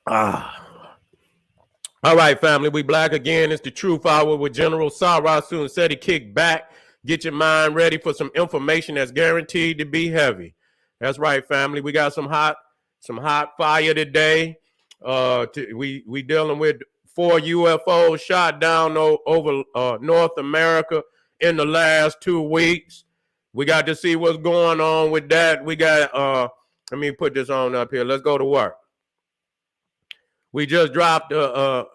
Ah. All right, family, we black again. It's the Truth Hour with General Sarah Soon said he kick back. Get your mind ready for some information that's guaranteed to be heavy. That's right, family. We got some hot fire today. We dealing with 4 UFOs shot down over North America in the last 2 weeks. We got to see what's going on with that. We got let me put this on up here. Let's go to work. We just dropped the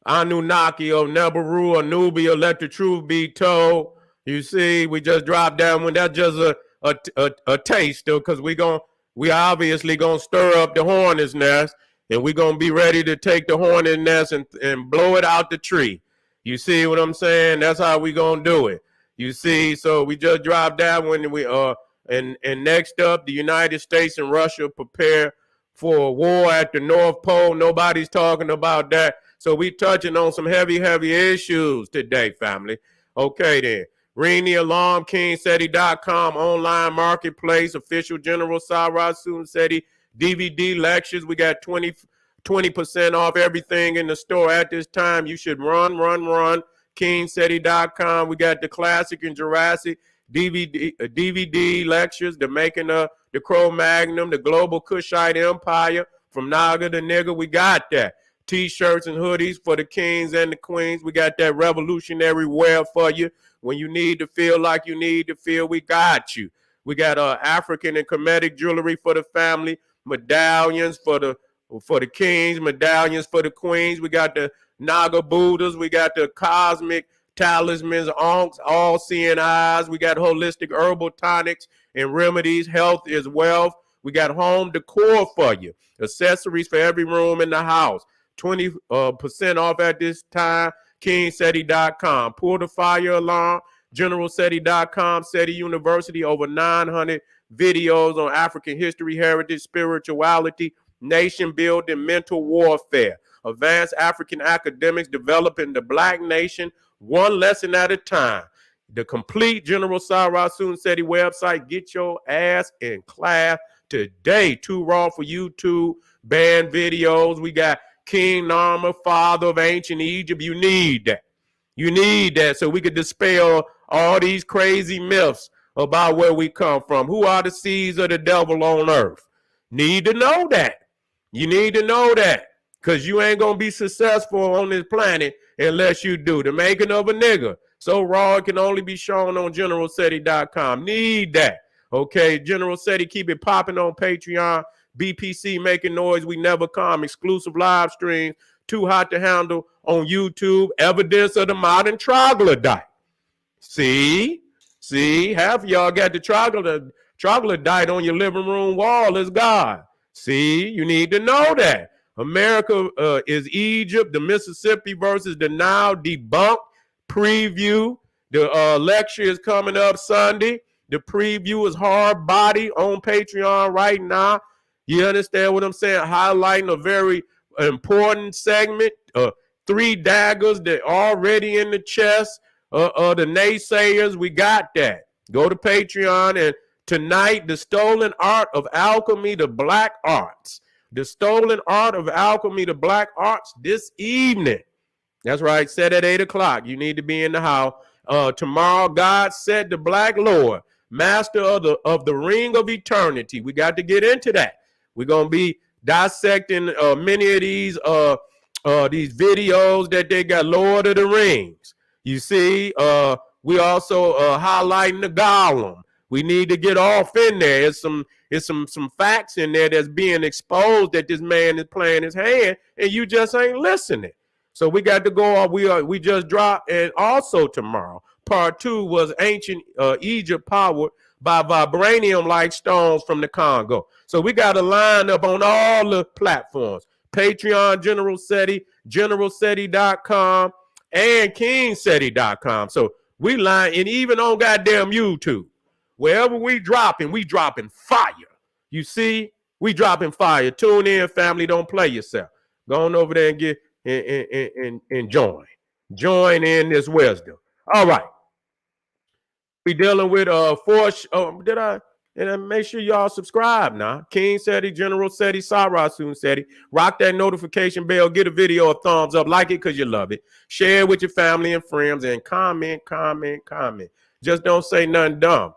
Anunnaki of Nebaru, Anubia, let the truth be told. You see, we just dropped that one. That's just a taste, though, because we obviously gonna stir up the hornet's nest, and we gonna be ready to take the hornet's nest and blow it out the tree. You see what I'm saying? That's how we gonna do it. You see, so we just dropped that one. And next up, the United States and Russia prepare for a war at the North Pole. Nobody's talking about that. So we touching on some heavy issues today, family. Okay, then. Ring the alarm, KingSeti.com, online marketplace, official General Sarah Seti DVD lectures. We got 20% off everything in the store at this time. You should run. KingSeti.com. We got the classic and Jurassic DVD lectures, the making of the Cro-Magnon, the global Kushite Empire, from Naga to Nigga. We got that. T-shirts and hoodies for the kings and the queens. We got that revolutionary wear for you. When you need to feel like you need to feel, we got you. We got African and Kemetic jewelry for the family, medallions for the kings, medallions for the queens. We got the Naga Buddhas. We got the cosmic talismans, onks, all seeing eyes. We got holistic herbal tonics and remedies. Health is wealth. We got home decor for you. Accessories for every room in the house. 20% off at this time. KingSeti.com. Pull the fire alarm. GeneralSeti.com. SETI University. Over 900 videos on African history, heritage, spirituality, nation building, mental warfare. Advanced African academics developing the black nation one lesson at a time. The complete General Sarah Soon Seti website. Get your ass in class today. Too raw for YouTube. Banned videos. We got King Narmer, father of ancient Egypt. You need that. You need that so we could dispel all these crazy myths about where we come from. Who are the seeds of the devil on earth? Need to know that. You need to know that, because you ain't going to be successful on this planet unless you do. The making of a nigga. So raw, it can only be shown on GeneralSeti.com. Need that. Okay, General Seti, keep it popping on Patreon. BPC making noise, we never come. Exclusive live streams, too hot to handle on YouTube. Evidence of the modern troglodyte. See, half of y'all got the troglodyte on your living room wall as God. See, you need to know that. America is Egypt, the Mississippi versus the Nile debunked. Preview. The lecture is coming up Sunday. The preview is Hard Body on Patreon right now. You understand what I'm saying? Highlighting a very important segment. 3 daggers that are already in the chest. The naysayers, we got that. Go to Patreon. And tonight, the stolen art of alchemy, the black arts. The stolen art of alchemy, the black arts, this evening. That's right, set at 8 o'clock. You need to be in the house. Tomorrow, God said the Black Lord, master of the ring of eternity. We got to get into that. We're going to be dissecting many of these videos that they got, Lord of the Rings. You see, we also highlighting the Golem. We need to get off in there. It's some facts in there that's being exposed that this man is playing his hand, and you just ain't listening. So we got to go off. We just dropped, and also tomorrow, part 2 was ancient Egypt powered by vibranium-like stones from the Congo. So we got to line up on all the platforms. Patreon, General Seti, GeneralSeti.com, and KingSeti.com. So we line, and even on goddamn YouTube. Wherever we dropping fire. You see, we dropping fire. Tune in, family. Don't play yourself. Go on over there and get and join. Join in this wisdom. All right. We dealing with force. Did I And make sure y'all subscribe now. King said he, General said he, Sarah soon said he. Rock that notification bell. Get a video a thumbs up. Like it because you love it. Share it with your family and friends. And comment. Just don't say nothing dumb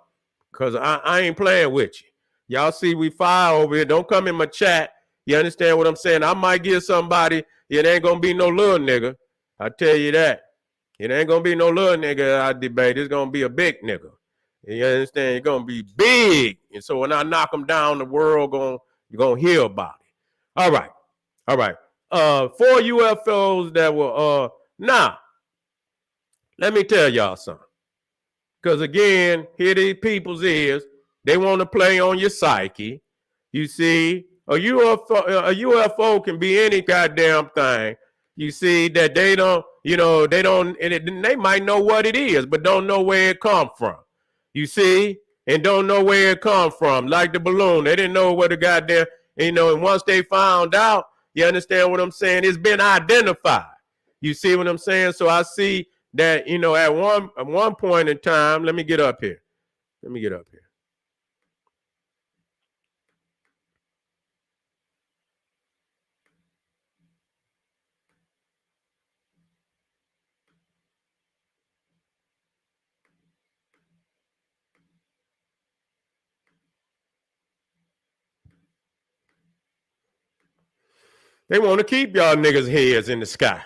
because I ain't playing with you. Y'all see we fire over here. Don't come in my chat. You understand what I'm saying? I might give somebody, it ain't going to be no little nigga. I tell you that. It ain't going to be no little nigga I debate. It's going to be a big nigga. You understand? It's going to be big. And so when I knock them down, the world you're going to hear about it. All right. 4 UFOs that were, now, let me tell y'all something. Because again, here these people's is, they want to play on your psyche. You see, a UFO can be any goddamn thing. You see that they don't, and they might know what it is, but don't know where it come from. You see, and don't know where it come from. Like the balloon, they didn't know where the goddamn, and once they found out, you understand what I'm saying? It's been identified. You see what I'm saying? So I see that, at one point in time, let me get up here. They want to keep y'all niggas' heads in the sky.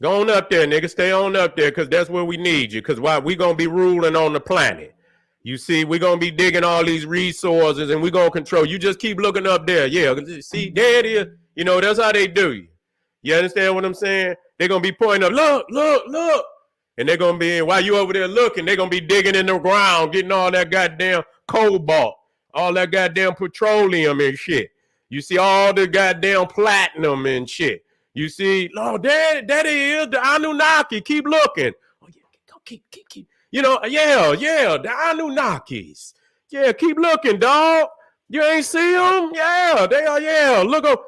Go on up there, nigga. Stay on up there because that's where we need you. Because why? We going to be ruling on the planet. You see, we're going to be digging all these resources and we're going to control. You just keep looking up there. Yeah, see, there it is. That's how they do you. You understand what I'm saying? They're going to be pointing up, look. And they're going to be, while you over there looking, they're going to be digging in the ground, getting all that goddamn cobalt, all that goddamn petroleum and shit. You see all the goddamn platinum and shit. You see, oh, that is the Anunnaki. Keep looking. Oh, yeah, keep. The Anunnakis. Yeah, keep looking, dog. You ain't see them? Yeah, they are, yeah. Look up.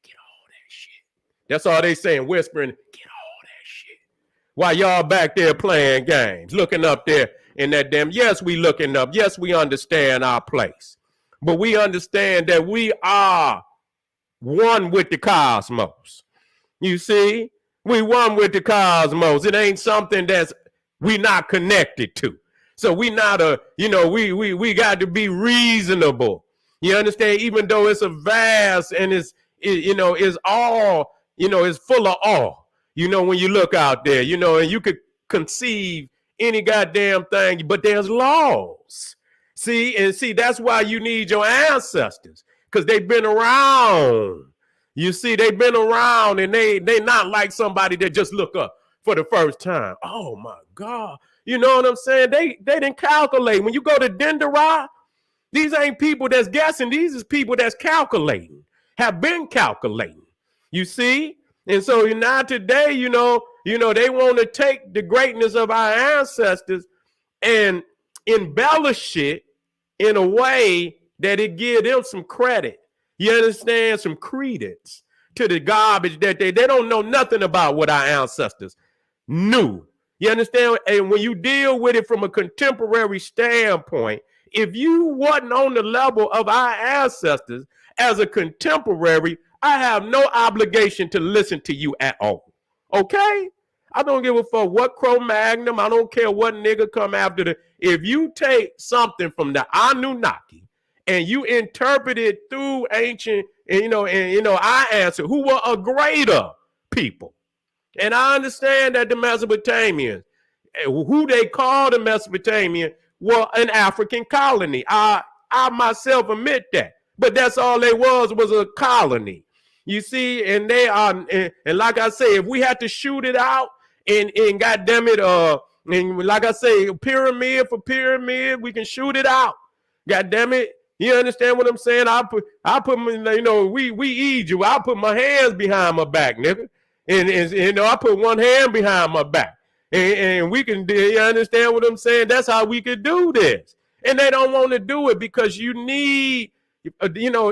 Get all that shit. That's all they saying, whispering, get all that shit. While y'all back there playing games, looking up there in that damn, yes, we looking up. Yes, we understand our place. But we understand that we are one with the cosmos. You see, we one with the cosmos. It ain't something that's we not connected to. So we not we got to be reasonable. You understand? Even though it's a vast and it's all, it's full of awe. When you look out there, and you could conceive any goddamn thing, but there's laws. See, that's why you need your ancestors, because they've been around. You see, they've been around, and they not like somebody that just look up for the first time. Oh my God. You know what I'm saying? They didn't calculate. When you go to Dendera, these ain't people that's guessing. These is people that's calculating, have been calculating. You see? And so now today, they want to take the greatness of our ancestors and embellish it in a way that it give them some credit. You understand? Some credence to the garbage that they don't know nothing about what our ancestors knew. You understand? And when you deal with it from a contemporary standpoint, if you wasn't on the level of our ancestors as a contemporary, I have no obligation to listen to you at all. Okay? I don't give a fuck what Cro-Magnon. I don't care what nigga come after if you take something from the Anunnaki and you interpret it through ancient, I answer who were a greater people. And I understand that the Mesopotamians, who they call the Mesopotamian, were an African colony. I myself admit that. But that's all they was a colony. You see, and they are, and like I say, if we had to shoot it out, and goddamn it, and like I say, pyramid for pyramid, we can shoot it out. Goddamn it, you understand what I'm saying? I put my, we Egypt. I put my hands behind my back, nigga, and I put one hand behind my back, and we can. You understand what I'm saying? That's how we could do this, and they don't want to do it because you need,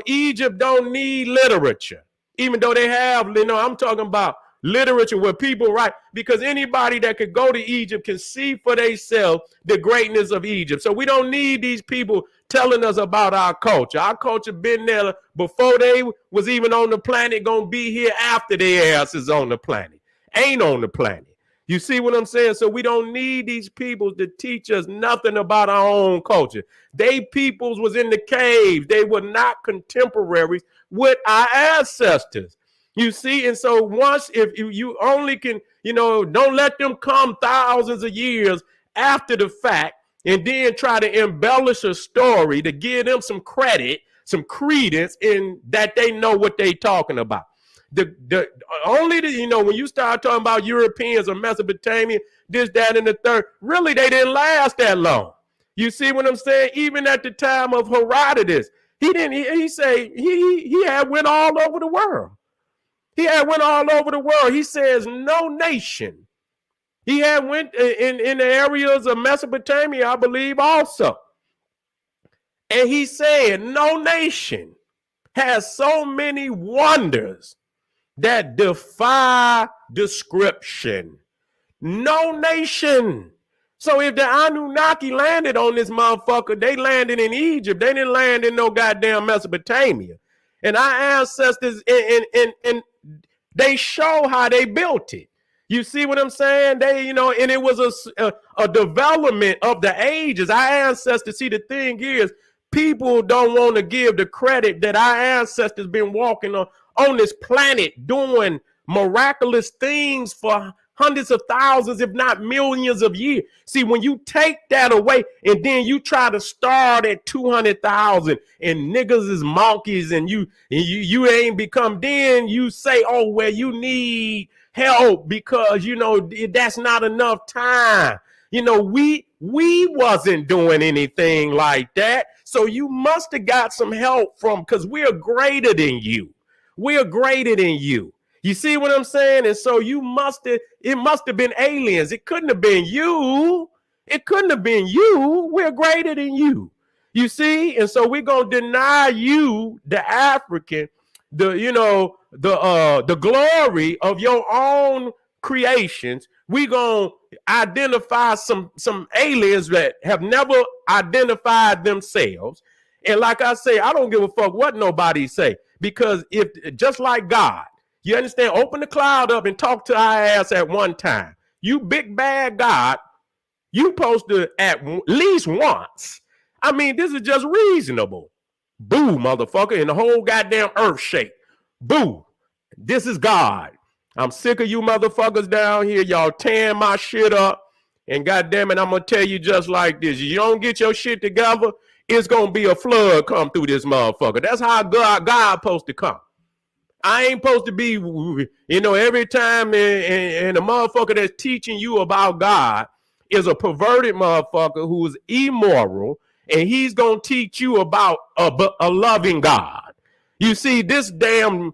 Egypt don't need literature, even though they have. I'm talking about literature where people write, because anybody that could go to Egypt can see for themselves the greatness of Egypt. So we don't need these people telling us about our culture. Our culture been there before they was even on the planet, gonna be here after their ass is on the planet. Ain't on the planet. You see what I'm saying? So we don't need these people to teach us nothing about our own culture. They peoples was in the caves. They were not contemporaries with our ancestors. You see, and so once, if you only can, don't let them come thousands of years after the fact and then try to embellish a story to give them some credit, some credence in that they know what they talking about. When you start talking about Europeans or Mesopotamia, this, that, and the third, really they didn't last that long. You see what I'm saying? Even at the time of Herodotus, he had went all over the world. He had went all over the world. He says no nation. He had went in the areas of Mesopotamia, I believe, also. And he said no nation has so many wonders that defy description. No nation. So if the Anunnaki landed on this motherfucker, they landed in Egypt. They didn't land in no goddamn Mesopotamia. And our ancestors, and they show how they built it. You see what I'm saying? And it was a development of the ages. Our ancestors, see, the thing is, people don't want to give the credit that our ancestors been walking on this planet doing miraculous things for hundreds of thousands, if not millions of years. See, when you take that away and then you try to start at 200,000 and niggas is monkeys and you ain't become, then you say, oh, well, you need help because, that's not enough time. We wasn't doing anything like that. So you must have got some help because we're greater than you. We're greater than you. You see what I'm saying? And so it must have been aliens. It couldn't have been you. It couldn't have been you. We're greater than you. You see? And so we're going to deny you, the African, the glory of your own creations. We're going to identify some aliens that have never identified themselves. And like I say, I don't give a fuck what nobody say, because if just like God, you understand, open the cloud up and talk to our ass at one time. You big bad God, you supposed to at least once. I mean, this is just reasonable. Boo, motherfucker, and the whole goddamn earth shake. Boo. This is God. I'm sick of you motherfuckers down here. Y'all tearing my shit up. And goddamn it, I'm going to tell you just like this. You don't get your shit together, it's going to be a flood come through this motherfucker. That's how God supposed to come. I ain't supposed to be, every time and a motherfucker that's teaching you about God is a perverted motherfucker who's immoral, and he's going to teach you about a loving God. You see, this damn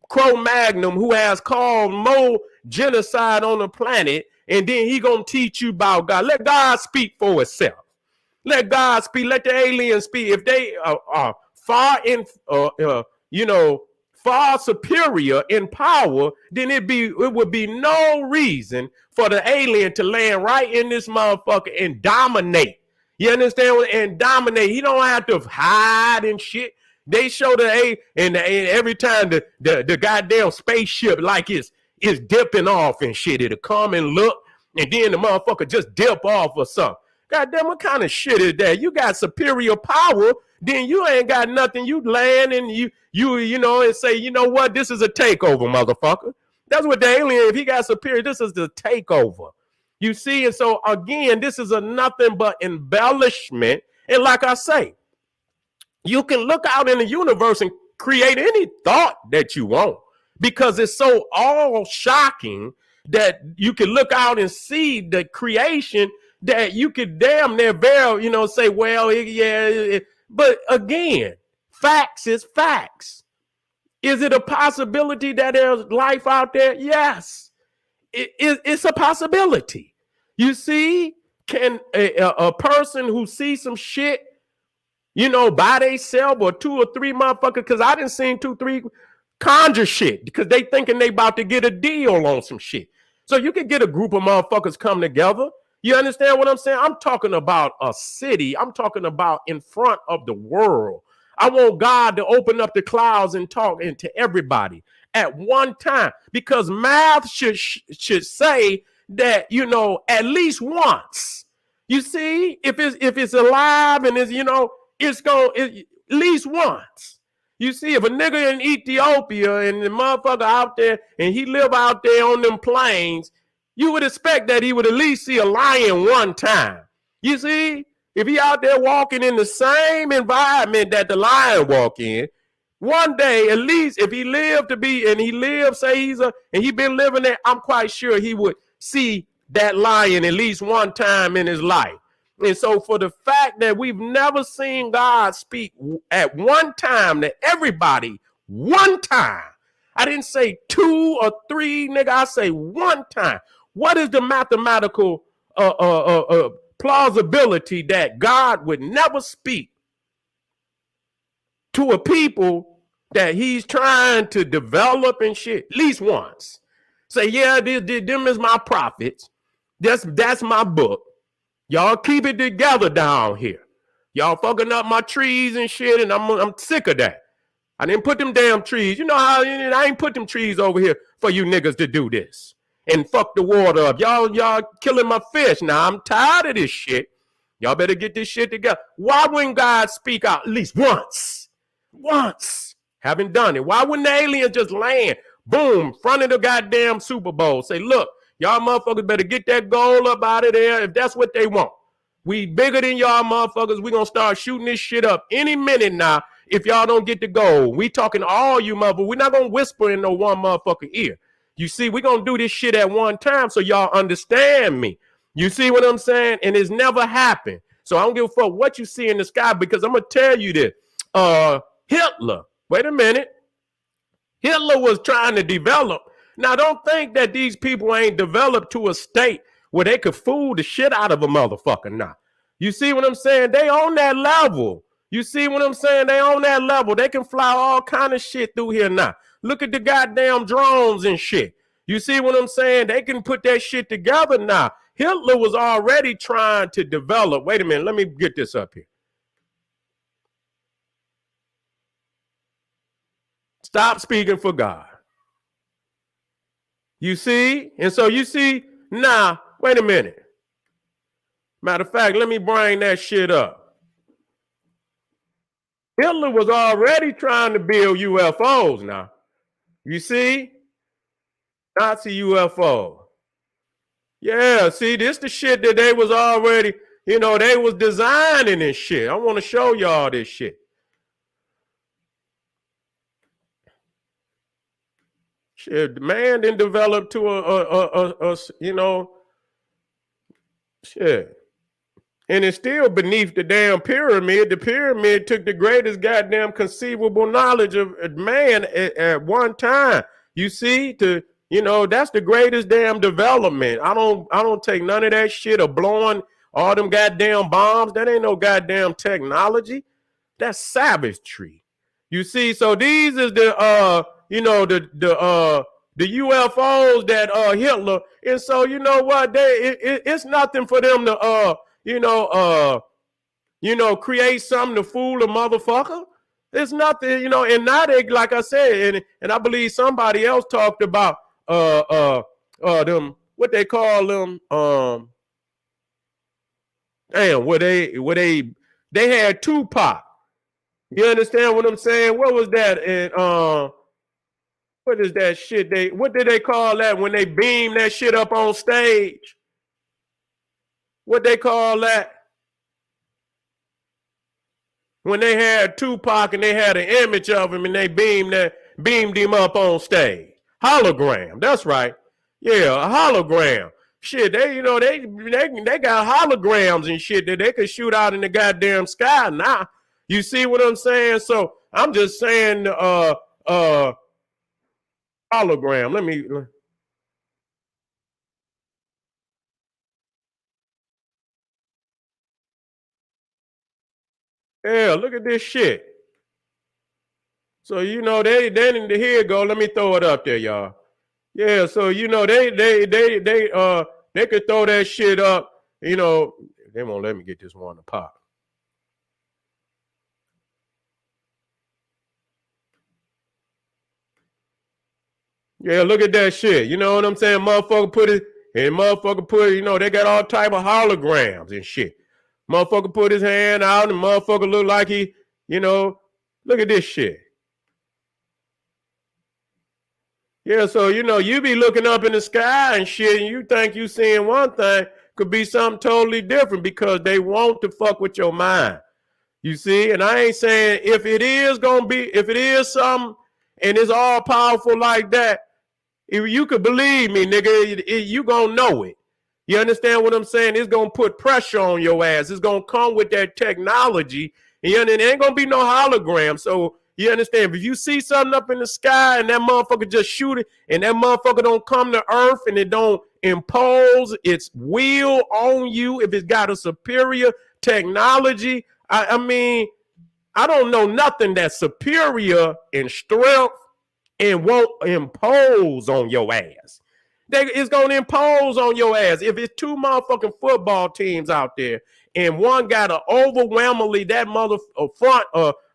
Cro-Magnon who has caused more genocide on the planet, and then he going to teach you about God. Let God speak for itself. Let God speak. Let the aliens speak. If they are far superior in power, then it would be no reason for the alien to land right in this motherfucker and dominate. You understand? And dominate. He don't have to hide and shit. They show and every time the goddamn spaceship like it's dipping off and shit, it'll come and look, and then the motherfucker just dip off or something. Goddamn, what kind of shit is that? You got superior power, then you ain't got nothing. You land and you and say, you know what? This is a takeover, motherfucker. That's what the alien, if he got superior, this is the takeover. You see? And so again, this is a nothing but embellishment. And like I say, you can look out in the universe and create any thought that you want, because it's so all shocking that you can look out and see the creation that you could damn near say, well, but again, facts is facts. Is it a possibility that there's life out there? Yes, it's a possibility. You see, can a person who sees some shit, by themselves, or two or three motherfuckers, because I didn't see 2-3 conjure shit because they thinking they about to get a deal on some shit. So you can get a group of motherfuckers come together. You understand what I'm saying? I'm talking about a city. I'm talking about in front of the world. I want God to open up the clouds and talk into everybody at one time because math should say that, you know, at least once. You see, if it's alive and it's going at least once. You see, if a nigga in Ethiopia and the motherfucker out there and he live out there on them plains, you would expect that he would at least see a lion one time. You see, if he out there walking in the same environment that the lion walk in, one day, at least if he lived to be, and he lived, say and he been living there, I'm quite sure he would see that lion at least one time in his life. And so for the fact that we've never seen God speak at one time to everybody, one time, I didn't say 2 or 3, nigga, I say one time. What is the mathematical plausibility that God would never speak to a people that he's trying to develop and shit at least once? Say, yeah, them is my prophets. That's my book. Y'all keep it together down here. Y'all fucking up my trees and shit, and I'm sick of that. I didn't put them damn trees. You know how I ain't put them trees over here for you niggas to do this and fuck the water up. Y'all killing my fish. Now I'm tired of this shit. Y'all better get this shit together. Why wouldn't God speak out at least once? Once. Haven't done it. Why wouldn't the aliens just land? Boom, front of the goddamn Super Bowl. Say, look, y'all motherfuckers better get that goal up out of there if that's what they want. We bigger than y'all motherfuckers. We gonna start shooting this shit up any minute now if y'all don't get the goal. We talking to all you motherfuckers. We're not gonna whisper in no one motherfucker ear. You see, we gonna do this shit at one time so y'all understand me. You see what I'm saying? And it's never happened. So I don't give a fuck what you see in the sky because I'm gonna tell you this. Hitler, wait a minute. Hitler was trying to develop. Now, don't think that these people ain't developed to a state where they could fool the shit out of a motherfucker now. You see what I'm saying? They on that level. You see what I'm saying? They on that level. They can fly all kind of shit through here now. Look at the goddamn drones and shit. You see what I'm saying? They can put that shit together now. Hitler was already trying to develop. Wait a minute. Let me get this up here. Stop speaking for God. You see? And so you see, now, wait a minute. Matter of fact, let me bring that shit up. Hitler was already trying to build UFOs now. You see? Nazi UFO. Yeah, see, this the shit that they was already, they was designing this shit. I want to show y'all this shit. Shit, man didn't develop to a shit. And it's still beneath the damn pyramid. The pyramid took the greatest goddamn conceivable knowledge of man at one time. You see, that's the greatest damn development. I don't take none of that shit of blowing all them goddamn bombs. That ain't no goddamn technology. That's savagery. You see, so these is the UFOs that Hitler, and so you know what, it's nothing for them to create something to fool a motherfucker. It's nothing, and now they, like I said, and I believe somebody else talked about them, what they call them, where they had Tupac. You understand what I'm saying? What was that? And what is that shit? What did they call that when they beam that shit up on stage? What they call that? When they had Tupac and they had an image of him and they beamed him up on stage. Hologram. That's right. Yeah, a hologram. Shit, they got holograms and shit that they could shoot out in the goddamn sky now. You see what I'm saying? So I'm just saying hologram. Let me. Yeah, look at this shit. So, you know, they here you go. Let me throw it up there, y'all. Yeah, so you know, they could throw that shit up, you know. They won't let me get this one to pop. Yeah, look at that shit. You know what I'm saying? Motherfucker put, you know, they got all type of holograms and shit. Motherfucker put his hand out and motherfucker look like he, you know, look at this shit. Yeah, so, you know, you be looking up in the sky and shit and you think you seeing one thing, could be something totally different because they want to fuck with your mind. You see? And I ain't saying if it is something and it's all powerful like that, if you could believe me, nigga, you gonna know it. You understand what I'm saying? It's gonna put pressure on your ass. It's gonna come with that technology. And it ain't gonna be no hologram. So you understand? If you see something up in the sky and that motherfucker just shoot it, and that motherfucker don't come to Earth and it don't impose its will on you, if it's got a superior technology, I mean, I don't know nothing that's superior in strength and won't impose on your ass. It's going to impose on your ass. If it's two motherfucking football teams out there and one got a overwhelmingly that front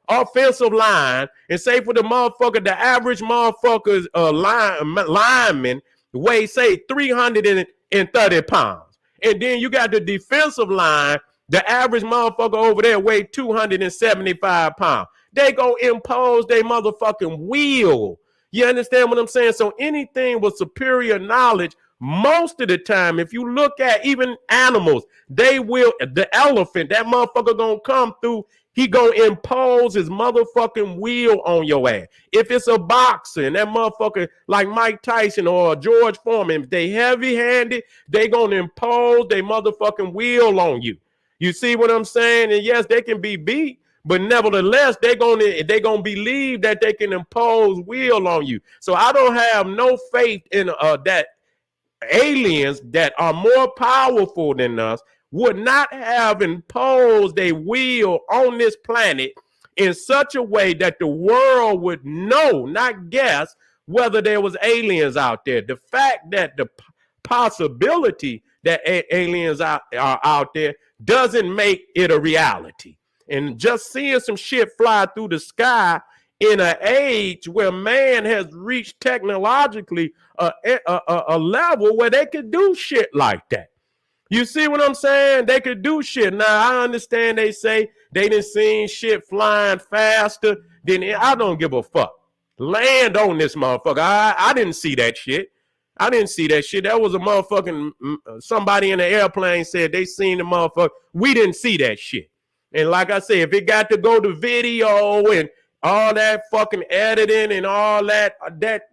offensive line, and say for the motherfucker, the average motherfucker's lineman weigh, say, 330 pounds. And then you got the defensive line, the average motherfucker over there weigh 275 pounds. They gonna impose their motherfucking will. You understand what I'm saying? So anything with superior knowledge, most of the time, if you look at even animals, they will, the elephant, that motherfucker gonna come through, he gonna impose his motherfucking will on your ass. If it's a boxer and that motherfucker like Mike Tyson or George Foreman, if they heavy-handed, they gonna impose their motherfucking will on you. You see what I'm saying? And yes, they can be beat, but nevertheless, they're gonna believe that they can impose will on you. So I don't have no faith in that aliens that are more powerful than us would not have imposed a will on this planet in such a way that the world would know, not guess, whether there was aliens out there. The fact that the possibility that aliens are out there doesn't make it a reality. And just seeing some shit fly through the sky in an age where man has reached technologically a level where they could do shit like that. You see what I'm saying? They could do shit. Now, I understand they say they done seen shit flying faster than I don't give a fuck. Land on this motherfucker. I didn't see that shit. I didn't see that shit. That was a motherfucking, somebody in the airplane said they seen the motherfucker. We didn't see that shit. And like I said, if it got to go to video and all that fucking editing and all that,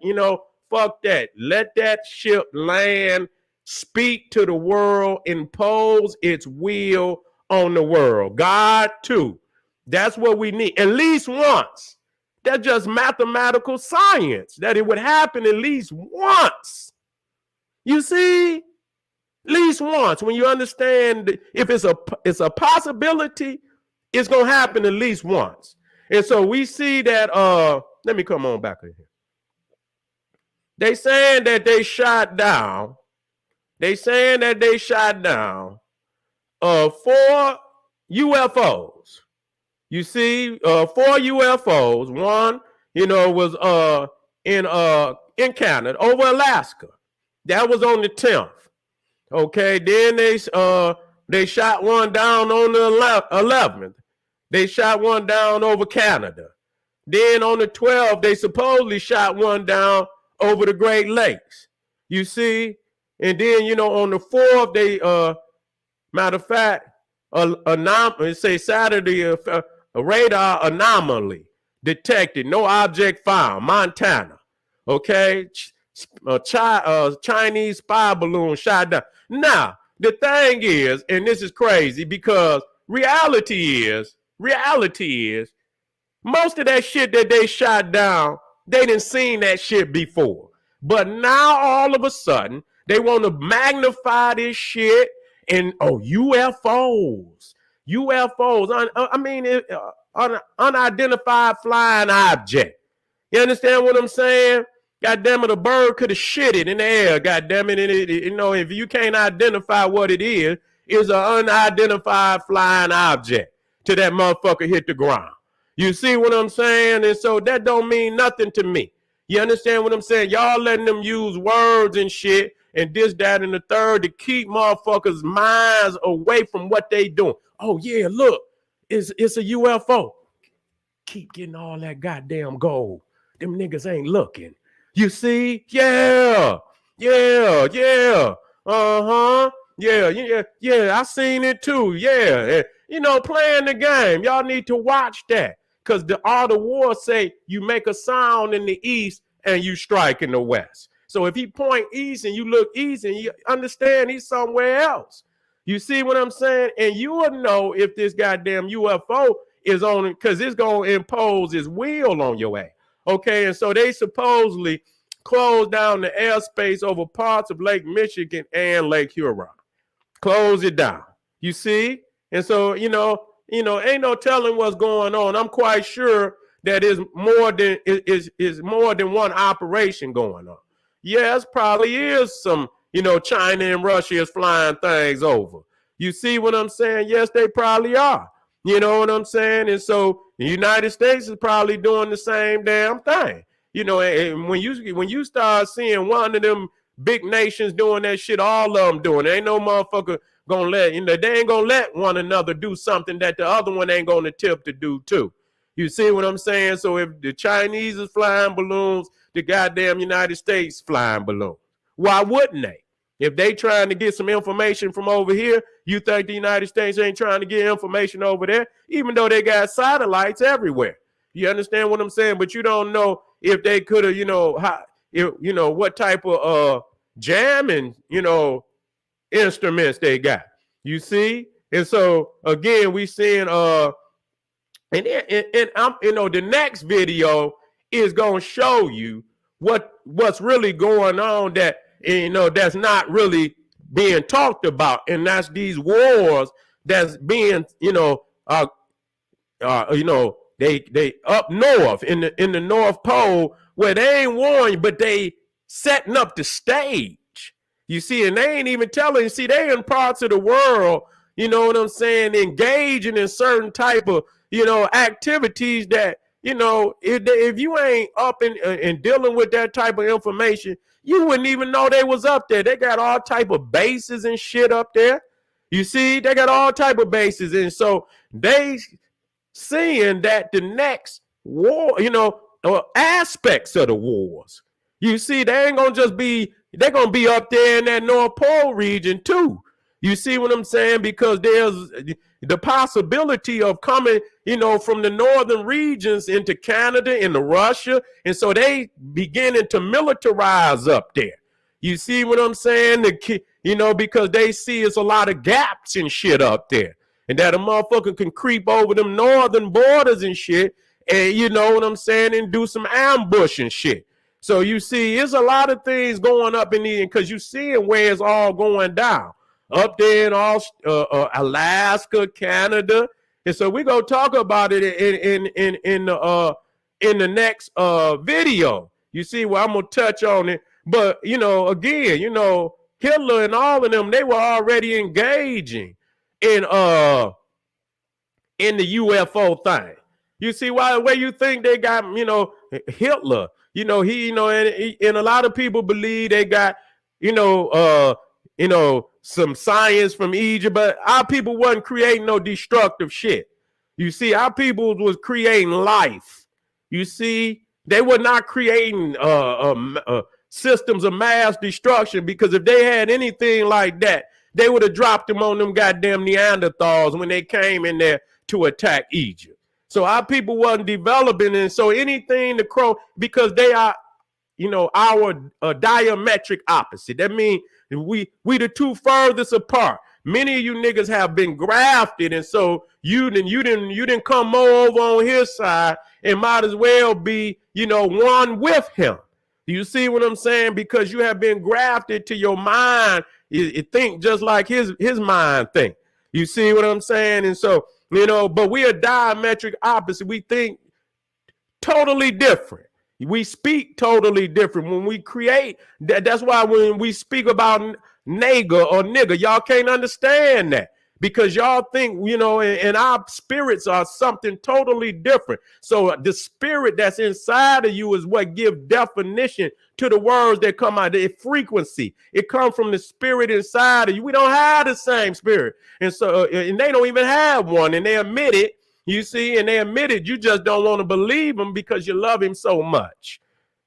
you know, fuck that. Let that ship land, speak to the world, impose its will on the world. God, too. That's what we need. At least once. That's just mathematical science, that it would happen at least once. You see? At least once. When you understand if it's a possibility, it's going to happen at least once. And so we see that, let me come on back in here. They saying that they shot down. They saying that they shot down 4 UFOs. You see, 4 UFOs. One, you know, was in Canada, over Alaska. That was on the 10th. Okay, then they shot one down on the 11th. They shot one down over Canada. Then on the 12th, they supposedly shot one down over the Great Lakes. You see? And then, you know, on the 4th, they, matter of fact, say Saturday, a radar anomaly detected, no object found, Montana. Okay? Chinese spy balloon shot down. Now, the thing is, and this is crazy because reality is, most of that shit that they shot down, they didn't seen that shit before. But now all of a sudden, they want to magnify this shit and, UFOs. UFOs, unidentified flying object. You understand what I'm saying? God damn it, a bird could have shit it in the air. God damn it, and if you can't identify what it is, it's an unidentified flying object till that motherfucker hit the ground. You see what I'm saying? And so that don't mean nothing to me. You understand what I'm saying? Y'all letting them use words and shit and this, that, and the third to keep motherfuckers' minds away from what they doing. Oh yeah, look, it's a UFO. Keep getting all that goddamn gold. Them niggas ain't looking. You see? Yeah. Uh-huh. Yeah. I seen it too. Yeah. Playing the game. Y'all need to watch that. Because all the wars say you make a sound in the east and you strike in the west. So if he point east and you look east and you understand he's somewhere else. You see what I'm saying? And you will know if this goddamn UFO is on it, because it's going to impose its will on your ass. Okay, and so they supposedly closed down the airspace over parts of Lake Michigan and Lake Huron. Close it down. You see? And so, ain't no telling what's going on. I'm quite sure that is more than one operation going on. Yes, probably is some, China and Russia is flying things over. You see what I'm saying? Yes, they probably are. You know what I'm saying? And so the United States is probably doing the same damn thing. And when you start seeing one of them big nations doing that shit, all of them doing it, ain't no motherfucker gonna let, they ain't gonna let one another do something that the other one ain't gonna attempt to do too. You see what I'm saying? So if the Chinese is flying balloons, the goddamn United States flying balloons. Why wouldn't they? If they trying to get some information from over here, you think the United States ain't trying to get information over there, even though they got satellites everywhere. You understand what I'm saying? But you don't know if they could have, what type of jamming, instruments they got. You see? And so again, we seeing the next video is gonna show you what's really going on that that's not really being talked about, and that's these wars that's being they up north in the North Pole, where they ain't warring, but they setting up the stage. You see, and they ain't even telling. See, they in parts of the world, you know what I'm saying, engaging in certain type of activities that if you ain't up and dealing with that type of information, you wouldn't even know they was up there. They got all type of bases and shit up there. You see, they got all type of bases, and so they seeing that the next war, aspects of the wars. You see, they ain't gonna just be. They're gonna be up there in that North Pole region too. You see what I'm saying? Because there's the possibility of coming, from the northern regions into Canada, into Russia. And so they beginning to militarize up there. You see what I'm saying? Because they see it's a lot of gaps and shit up there. And that a motherfucker can creep over them northern borders and shit. And you know what I'm saying? And do some ambush and shit. So you see, it's a lot of things going up in the, because you see where it's all going down. Up there in all Alaska, Canada, and so we're gonna talk about it in the next video. You see, where I'm gonna touch on it, but again, Hitler and all of them, they were already engaging in the UFO thing. You see where you think they got Hitler? And a lot of people believe they got some science from Egypt, but our people wasn't creating no destructive shit. You see, our people was creating life. You see, they were not creating systems of mass destruction, because if they had anything like that, they would have dropped them on them goddamn Neanderthals when they came in there to attack Egypt. So our people wasn't developing, and so anything because they are, our diametric opposite. That means we the two furthest apart. Many of you niggas have been grafted, and so you didn't come more over on his side, and might as well be one with him. You see what I'm saying? Because you have been grafted to your mind. It think just like his mind think. You see what I'm saying? And so but we are diametric opposite. We think totally different. We speak totally different. When we create, that's why when we speak about nigger or nigger, y'all can't understand that. Because y'all think, and our spirits are something totally different. So the spirit that's inside of you is what gives definition to the words that come out. The frequency, it comes from the spirit inside of you. We don't have the same spirit. And so, and they don't even have one, and they admit it. You see, and they admit it. You just don't want to believe him because you love him so much.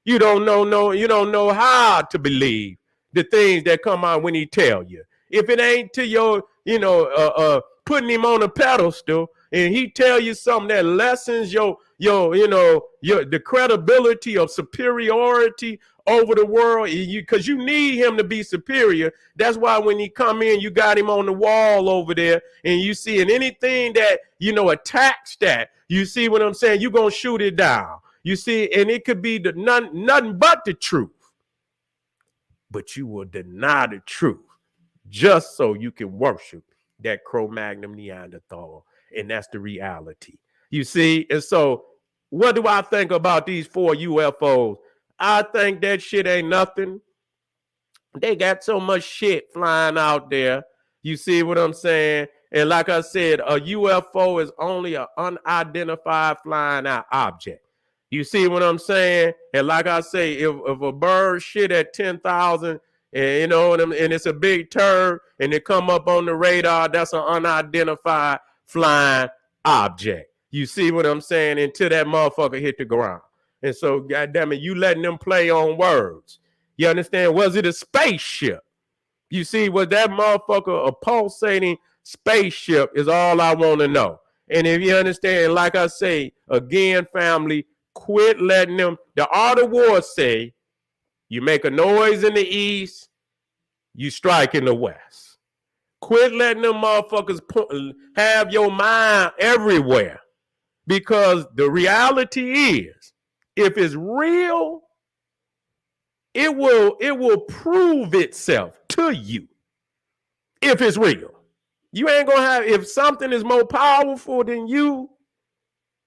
You don't know how to believe the things that come out when he tell you. If it ain't to your, putting him on a pedestal and he tell you something that lessens the credibility of superiority over the world, because you need him to be superior. That's why when he come in, you got him on the wall over there, and you see, and anything that attacks that, you see what I'm saying, you're gonna shoot it down. You see, and it could be nothing but the truth, but you will deny the truth just so you can worship that Cro-Magnon Neanderthal, and that's the reality. You see, and so what do I think about these 4 UFOs? I think that shit ain't nothing. They got so much shit flying out there. You see what I'm saying? And like I said, a UFO is only an unidentified flying out object. You see what I'm saying? And like I say, if a bird shit at 10,000, and and it's a big turd, and it come up on the radar, that's an unidentified flying object. You see what I'm saying? Until that motherfucker hit the ground. And so, goddamn it, you letting them play on words. You understand? Was it a spaceship? You see, was that motherfucker a pulsating spaceship is all I want to know. And if you understand, like I say, again, family, quit letting them, the art of war say, you make a noise in the east, you strike in the west. Quit letting them motherfuckers have your mind everywhere. Because the reality is, if it's real, it will prove itself to you. If it's real. You ain't gonna have, if something is more powerful than you,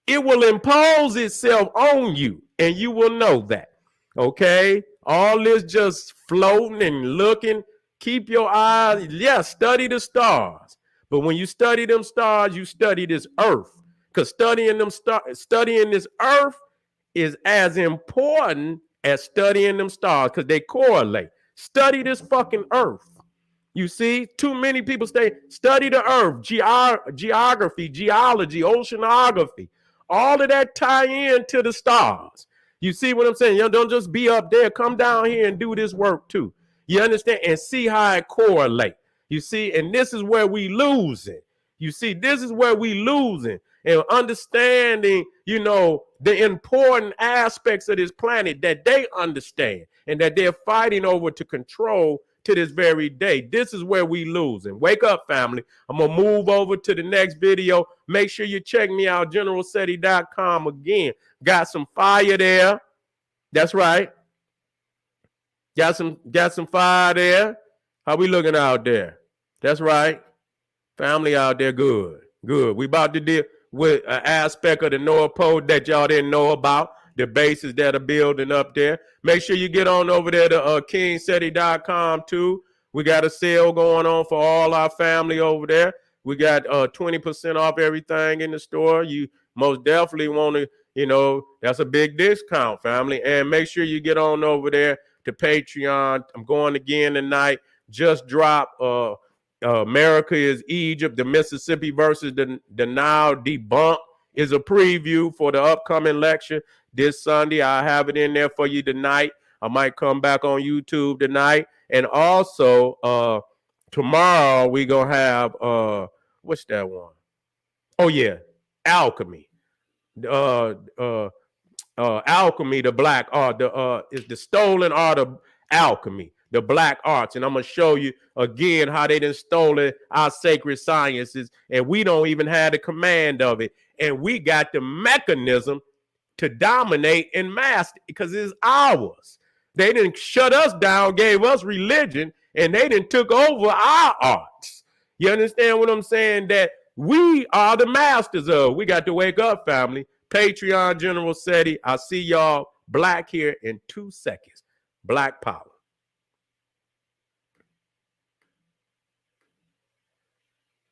it will impose itself on you, and you will know that. Okay? All this just floating and looking, keep your eyes, study the stars. But when you study them stars, you study this earth. Because studying this earth is as important as studying them stars, because they correlate. Study this fucking earth. You see, too many people study the earth, geography, geology, oceanography. All of that tie in to the stars. You see what I'm saying? Don't just be up there. Come down here and do this work too. You understand? And see how it correlates. You see, and this is where we lose it. You see, this is where we losing. And understanding, the important aspects of this planet that they understand and that they're fighting over to control to this very day. This is where we losing. Wake up, family. I'm going to move over to the next video. Make sure you check me out, generalseti.com again. Got some fire there. That's right. Got some fire there. How we looking out there? That's right. Family out there, good. We about to deal with an aspect of the North Pole that y'all didn't know about, the bases that are building up there. Make sure you get on over there to kingseti.com too. We got a sale going on for all our family over there. We got 20% off everything in the store. You most definitely want to, that's a big discount, family. And make sure you get on over there to Patreon. I'm going again tonight. Just drop America is Egypt, the Mississippi versus the Nile debunked is a preview for the upcoming lecture this Sunday. I have it in there for you tonight. I might come back on YouTube tonight. And also tomorrow we gonna have what's that one? Oh yeah, alchemy. Alchemy, the black art, is the stolen art of alchemy, the black arts. And I'm gonna show you again how they done stolen our sacred sciences, and we don't even have the command of it. And we got the mechanism to dominate and master because it's ours. They didn't shut us down, gave us religion, and they didn't took over our arts. You understand what I'm saying? That we are the masters of. We got to wake up, family. Patreon, General Seti. I'll see y'all. black here in 2 seconds. Black power.